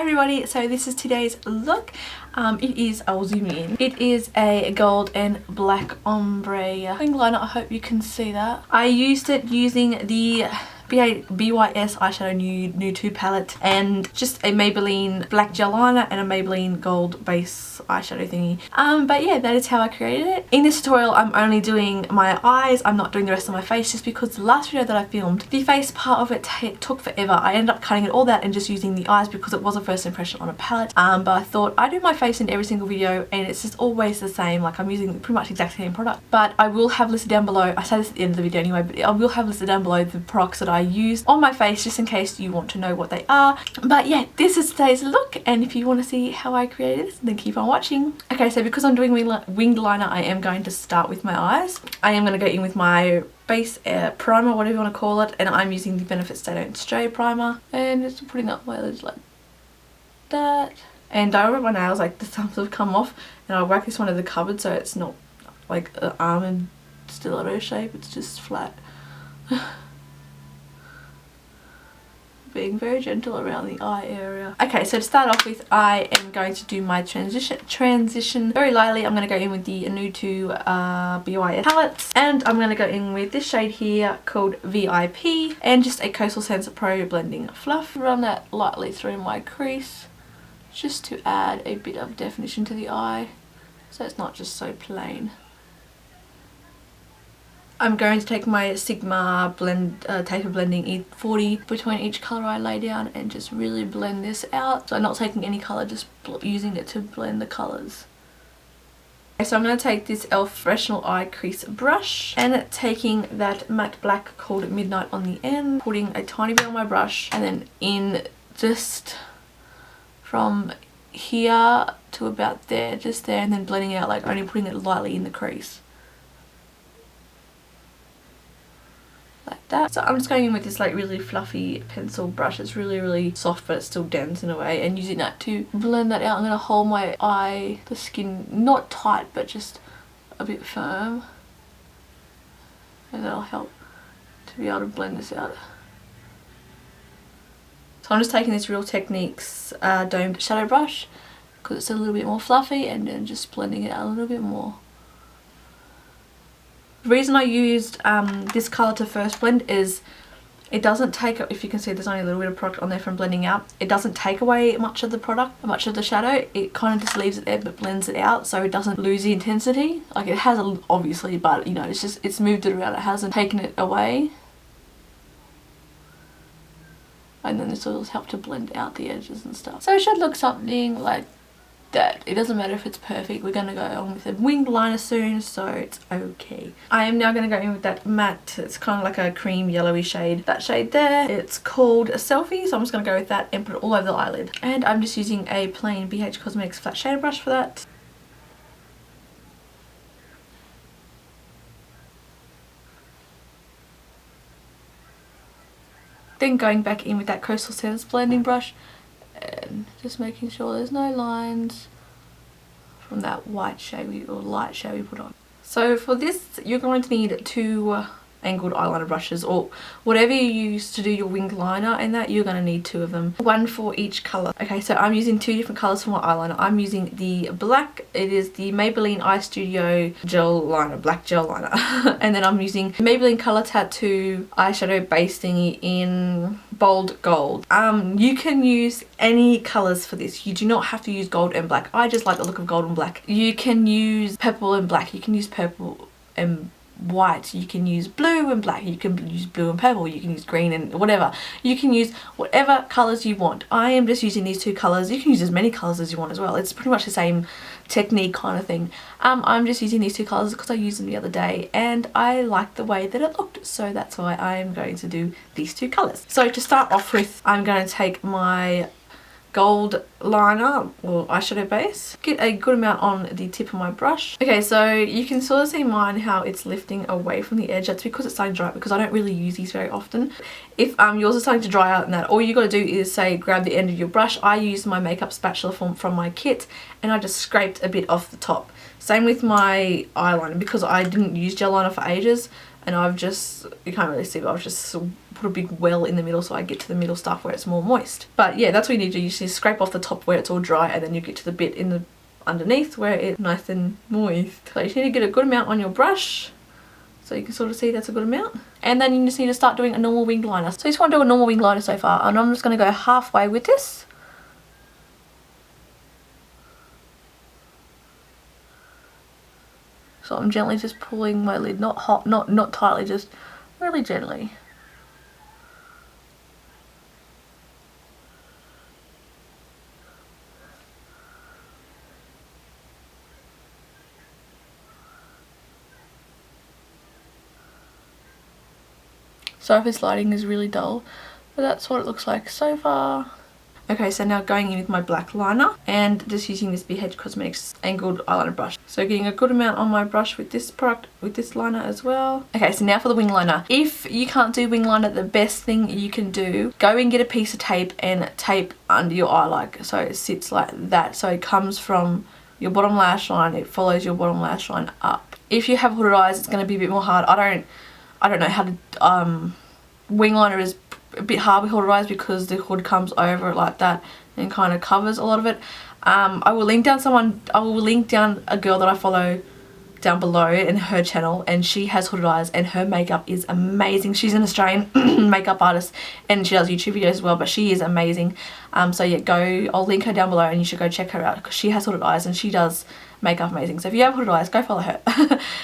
everybody, so this is today's look. I'll zoom in. It is a gold and black ombre wing liner. I hope you can see that. I used it using the BYS eyeshadow nude 2 palette and just a Maybelline black gel liner and a Maybelline gold base eyeshadow thingy. But yeah, that is how I created it. In this tutorial I'm only doing my eyes. I'm not doing the rest of my face just because the last video that I filmed, the face part of it took forever. I ended up cutting it all out and just using the eyes because it was a first impression on a palette. But I thought I do my face in every single video and it's just always the same. Like, I'm using pretty much the exact same product. But I will have listed down below, I say this at the end of the video anyway, but I will have listed down below the products that I used on my face just in case you want to know what they are. But yeah, this is today's look, and if you want to see how I created this, then keep on watching. Okay, so because I'm doing winged liner, I am going to start with my eyes. I am going to go in with my base primer, whatever you want to call it, and I'm using the Benefit Stay Don't Stray primer, and just putting up my lids like that. And I remember my nails, like the thumbs have come off, and I whack this one in the cupboard so it's not like an almond stiletto shape, it's just flat. Being very gentle around the eye area. Okay, so to start off with, I am going to do my transition very lightly. I'm going to go in with the nude 2 BYS palettes, and I'm going to go in with this shade here called VIP and just a Coastal Scents Pro Blending Fluff. Run that lightly through my crease just to add a bit of definition to the eye so it's not just so plain. I'm going to take my Sigma taper blending E40 between each colour I lay down and just really blend this out. So I'm not taking any colour, just using it to blend the colours. Okay, so I'm going to take this e.l.f. Professional Eye Crease brush and taking that matte black called Midnight on the end, putting a tiny bit on my brush and then in just from here to about there, just there, and then blending out, like only putting it lightly in the crease. Like that. So I'm just going in with this like really fluffy pencil brush. It's really soft but it's still dense in a way, and using that to blend that out. I'm going to hold my eye, the skin not tight but just a bit firm, and that'll help to be able to blend this out. So I'm just taking this Real Techniques domed shadow brush because it's a little bit more fluffy, and then just blending it out a little bit more. The reason I used this colour to first blend is it doesn't take, if you can see there's only a little bit of product on there from blending out, it doesn't take away much of the product, much of the shadow. It kind of just leaves it there but blends it out so it doesn't lose the intensity. Like, it has obviously, but you know, it's moved it around, it hasn't taken it away. And then this will help to blend out the edges and stuff. So it should look something like that. It doesn't matter if it's perfect. We're going to go on with a winged liner soon, so it's okay. I am now going to go in with that matte, it's kind of like a cream yellowy shade. That shade there, it's called a Selfie, so I'm just going to go with that and put it all over the eyelid. And I'm just using a plain BH Cosmetics flat shader brush for that. Then going back in with that Coastal Scents blending brush and just making sure there's no lines from that white shade or light shade we put on. So for this you're going to need 2 angled eyeliner brushes, or whatever you use to do your winged liner, and that you're going to need 2 of them, 1 for each colour. Okay, so I'm using 2 different colours for my eyeliner. I'm using the black, it is the Maybelline Eye Studio gel liner, black gel liner. And then I'm using Maybelline Colour Tattoo eyeshadow base thingy in bold gold. You can use any colours for this. You do not have to use gold and black. I just like the look of gold and black. You can use purple and black, you can use purple and white, you can use blue and black, you can use blue and purple, you can use green and whatever. You can use whatever colours you want. I am just using these 2 colours. You can use as many colours as you want as well. It's pretty much the same technique kind of thing. I'm just using these 2 colours because I used them the other day and I liked the way that it looked, so that's why I am going to do these 2 colours. So to start off with, I'm going to take my gold liner or eyeshadow base, get a good amount on the tip of my brush. Okay, so you can sort of see mine how it's lifting away from the edge. That's because it's starting to dry out, because I don't really use these very often. If yours is starting to dry out and that, all you got to do is say grab the end of your brush. I use my makeup spatula from my kit and I just scraped a bit off the top. Same with my eyeliner, because I didn't use gel liner for ages and I've just, you can't really see, but I've just put a big well in the middle so I get to the middle stuff where it's more moist. But yeah, that's what you need to do. You just need to scrape off the top where it's all dry, and then you get to the bit in the underneath where it's nice and moist. So you just need to get a good amount on your brush, so you can sort of see that's a good amount. And then you just need to start doing a normal winged liner. So you just want to do a normal winged liner so far, and I'm just going to go halfway with this. So I'm gently just pulling my lid, not hot, not tightly, just really gently. Sorry if this lighting is really dull, but that's what it looks like so far. Okay, so now going in with my black liner and just using this BH Cosmetics angled eyeliner brush. So getting a good amount on my brush with this product, with this liner as well. Okay, so now for the wing liner. If you can't do wing liner, the best thing you can do, go and get a piece of tape and tape under your eye, like so it sits like that. So it comes from your bottom lash line, it follows your bottom lash line up. If you have hooded eyes, it's going to be a bit more hard. I don't know how to, wing liner is a bit hard with hooded eyes because the hood comes over it like that and kind of covers a lot of it. I will link down a girl that I follow down below in her channel, and she has hooded eyes and her makeup is amazing. She's an Australian makeup artist and she does YouTube videos as well, but she is amazing. So yeah, I'll link her down below and you should go check her out because she has hooded eyes and she does makeup amazing. So if you have hooded eyes, go follow her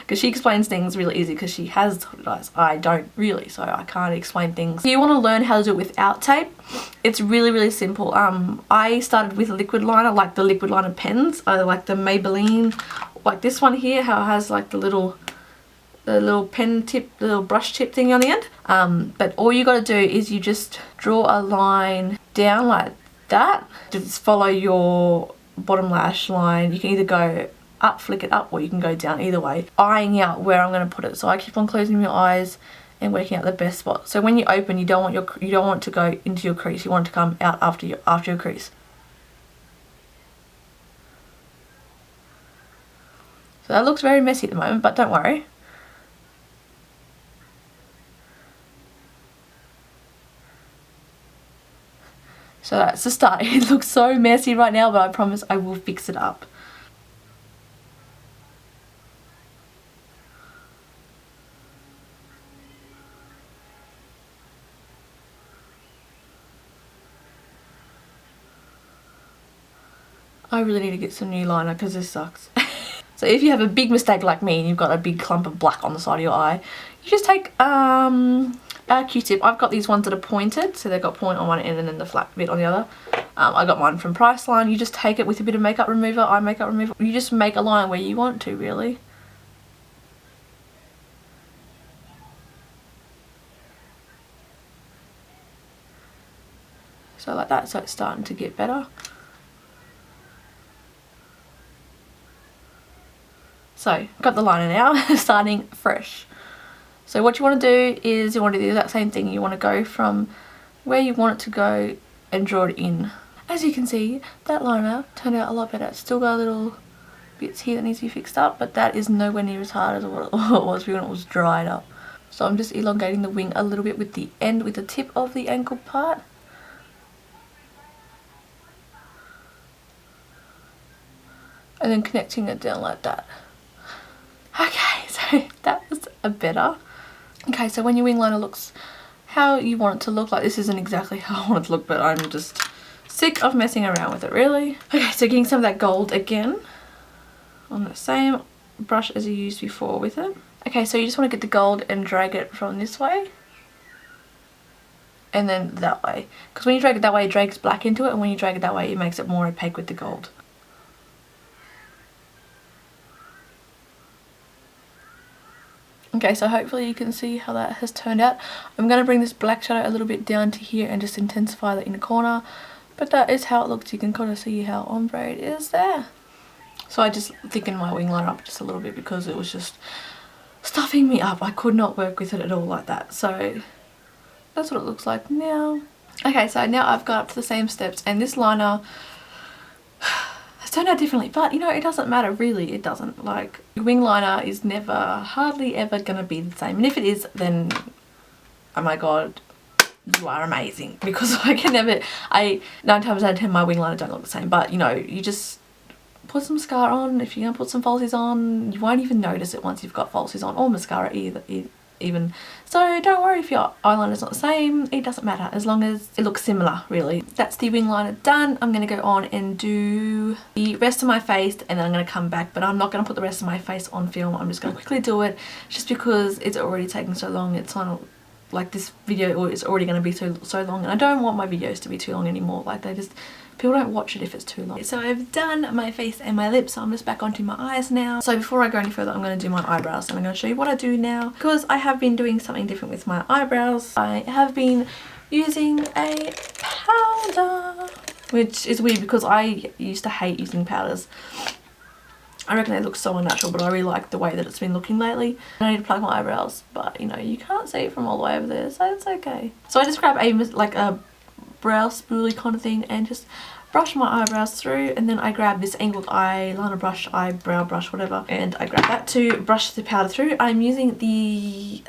because she explains things really easy because she has hooded eyes. I don't really, so I can't explain things. If you want to learn how to do it without tape, it's really simple. I started with a liquid liner, like the liquid liner pens. I like the Maybelline, like this one here, how it has like the little pen tip, the little brush tip thing on the end. But all you got to do is you just draw a line down like that. Just follow your bottom lash line. You can either go up, flick it up, or you can go down, either way. Eyeing out where I'm going to put it. So I keep on closing my eyes and working out the best spot. So when you open, you don't want to go into your crease. You want it to come out after your crease. So that looks very messy at the moment, but don't worry. So that's the start. It looks so messy right now, but I promise I will fix it up. I really need to get some new liner because this sucks. So if you have a big mistake like me and you've got a big clump of black on the side of your eye, you just take a Q-tip. I've got these ones that are pointed, so they've got point on one end and then the flat bit on the other. I got mine from Priceline. You just take it with a bit of makeup remover, eye makeup remover. You just make a line where you want to, really. So like that, so it's starting to get better. So I've got the liner now, starting fresh. So what you want to do is you want to do the exact same thing. You want to go from where you want it to go and draw it in. As you can see, that liner turned out a lot better. It's still got little bits here that needs to be fixed up, but that is nowhere near as hard as what it was when it was dried up. So I'm just elongating the wing a little bit with the end, with the tip of the angled part. And then connecting it down like that. Okay, so that was a better. Okay, so when your wing liner looks how you want it to look, like this isn't exactly how I want it to look, but I'm just sick of messing around with it, really. Okay, so getting some of that gold again on the same brush as you used before with it. Okay, so you just want to get the gold and drag it from this way and then that way, because when you drag it that way it drags black into it, and when you drag it that way it makes it more opaque with the gold. Okay, so hopefully you can see how that has turned out. I'm going to bring this black shadow a little bit down to here and just intensify the inner corner. But that is how it looks. You can kind of see how ombre it is there. So I just thickened my wing liner up just a little bit because it was just stuffing me up. I could not work with it at all like that. So that's what it looks like now. Okay, so now I've got up to the same steps, and this liner has turned out differently, but you know, it doesn't matter really. It doesn't. Like, your wing liner is never, hardly ever gonna be the same, and if it is, then oh my god, you are amazing, because I can never, 9 times out of 10 my wing liner don't look the same. But you know, you just put some mascara on. If you're gonna put some falsies on, you won't even notice it once you've got falsies on, or mascara even. So don't worry if your eyeliner's not the same, it doesn't matter as long as it looks similar really. That's the wing liner done. I'm going to go on and do the rest of my face, and then I'm going to come back, but I'm not going to put the rest of my face on film. I'm just going to quickly do it just because it's already taking so long. It's on, like, this video is already going to be so long, and I don't want my videos to be too long anymore. Like, people don't watch it if it's too long. So I've done my face and my lips, so I'm just back onto my eyes now. So before I go any further, I'm going to do my eyebrows, and I'm going to show you what I do now, because I have been doing something different with my eyebrows. I have been using a powder, which is weird because I used to hate using powders. I reckon they look so unnatural, but I really like the way that it's been looking lately. I need to plug my eyebrows, but you know, you can't see it from all the way over there, so it's okay. So I just grab a brow spoolie kind of thing and just brush my eyebrows through, and then I grab this angled eyeliner brush, eyebrow brush, whatever, and I grab that to brush the powder through. I'm using the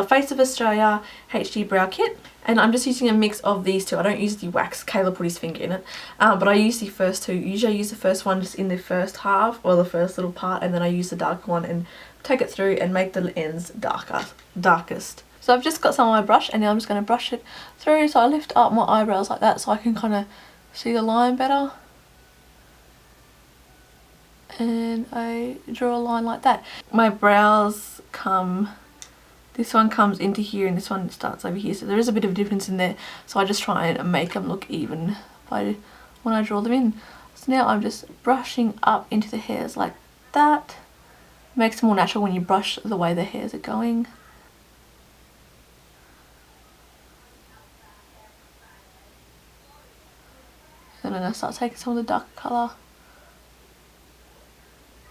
Face of Australia HD Brow Kit, and I'm just using a mix of these two. I don't use the wax. Caleb put his finger in it, but I use the first two. Usually I use the first one just in the first half, or the first little part, and then I use the darker one and take it through and make the ends darkest. So I've just got some on my brush, and now I'm just going to brush it through. So I lift up my eyebrows like that so I can kind of see the line better. And I draw a line like that. My brows come, this one comes into here and this one starts over here. So there is a bit of a difference in there. So I just try and make them look even when I draw them in. So now I'm just brushing up into the hairs like that. Makes it more natural when you brush the way the hairs are going. And I'm going to start taking some of the dark colour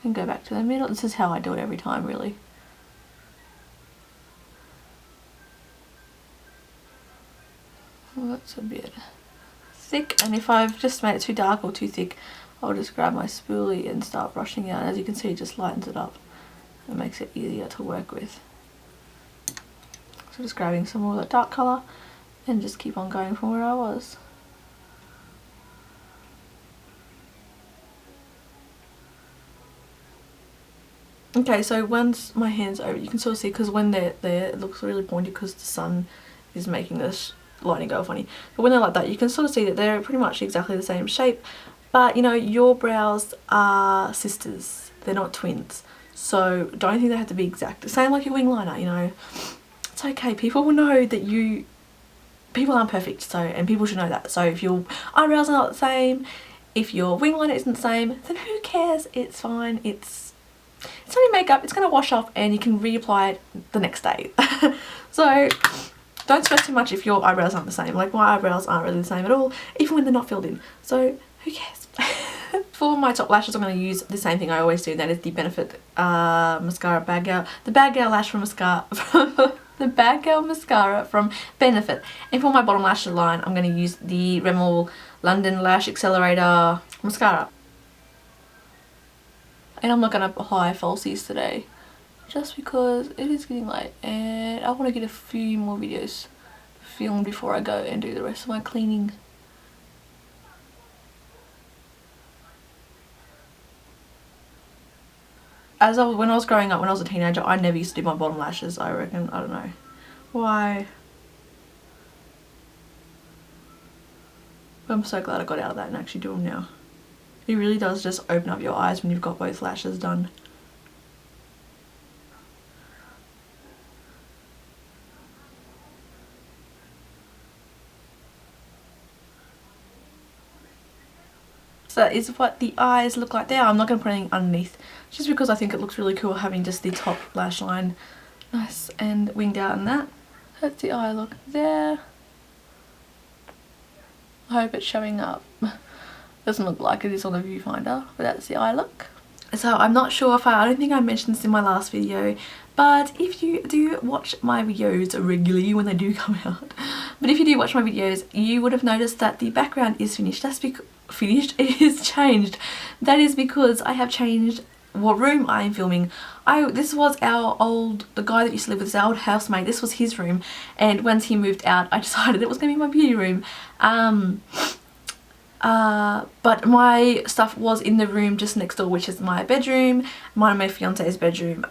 and go back to the middle. This is how I do it every time really. Well, that's a bit thick, and if I've just made it too dark or too thick, I'll just grab my spoolie and start brushing out. As you can see, it just lightens it up. It makes it easier to work with. So just grabbing some more of that dark colour and just keep on going from where I was. Okay, so once my hand's over, you can sort of see, because when they're there, it looks really pointy because the sun is making this lighting go funny. But when they're like that, you can sort of see that they're pretty much exactly the same shape. But you know, your brows are sisters, they're not twins. So don't think they have to be exact. The same like your wing liner, you know. It's okay, people will know that people aren't perfect, so, and people should know that. So if your eyebrows are not the same, if your wing liner isn't the same, then who cares? It's fine. It's only makeup, it's going to wash off and you can reapply it the next day. So don't stress too much if your eyebrows aren't the same. Like, my eyebrows aren't really the same at all, even when they're not filled in. So who cares? For my top lashes, I'm going to use the same thing I always do. That is the Benefit mascara bag girl, the bag girl lash from mascara. The bag girl mascara from Benefit. And for my bottom lash line, I'm going to use the Rimmel London Lash Accelerator mascara. And I'm not going to apply falsies today, just because it is getting late and I want to get a few more videos filmed before I go and do the rest of my cleaning. When I was growing up, when I was a teenager, I never used to do my bottom lashes, I reckon. I don't know why. But I'm so glad I got out of that and actually do them now. It really does just open up your eyes when you've got both lashes done. So that is what the eyes look like there. I'm not going to put anything underneath, just because I think it looks really cool having just the top lash line nice and winged out in that. That's the eye look there. I hope it's showing up. Doesn't look like it is on the viewfinder, but that's the eye look. So I'm not sure if I don't think I mentioned this in my last video, but if you do watch my videos regularly when they do come out, But if you do watch my videos, you would have noticed that the background is finished. That's because it is changed. That is because I have changed what room I am filming. This was the guy that used to live with us, our old housemate. This was his room, and once he moved out, I decided it was going to be my beauty room. But my stuff was in the room just next door, which is my bedroom, mine and my fiance's bedroom.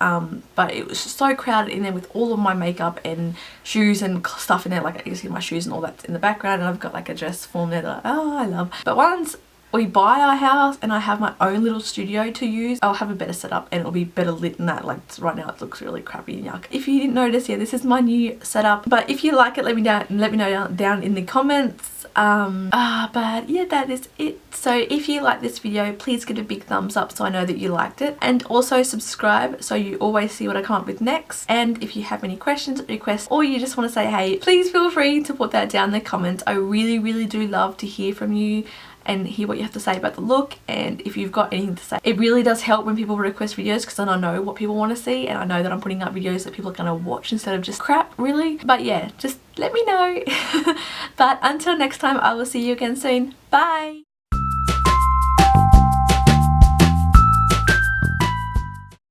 But it was just so crowded in there with all of my makeup and shoes and stuff in there. Like, you can see my shoes and all that's in the background, and I've got like a dress form there that I love. But once we buy our house and I have my own little studio to use, I'll have a better setup and it'll be better lit than that. Like, right now it looks really crappy and yuck. If you didn't notice, yeah, this is my new setup. But if you like it, let me know down in the comments. But yeah, that is it. So if you like this video, please give it a big thumbs up so I know that you liked it, and also subscribe so you always see what I come up with next. And if you have any questions, requests, or you just want to say hey, please feel free to put that down in the comments. I really do love to hear from you and hear what you have to say about the look, and if you've got anything to say. It really does help when people request videos, because then I know what people want to see, and I know that I'm putting up videos that people are going to watch instead of just crap, really. But yeah, just let me know. But until next time, I will see you again soon. Bye!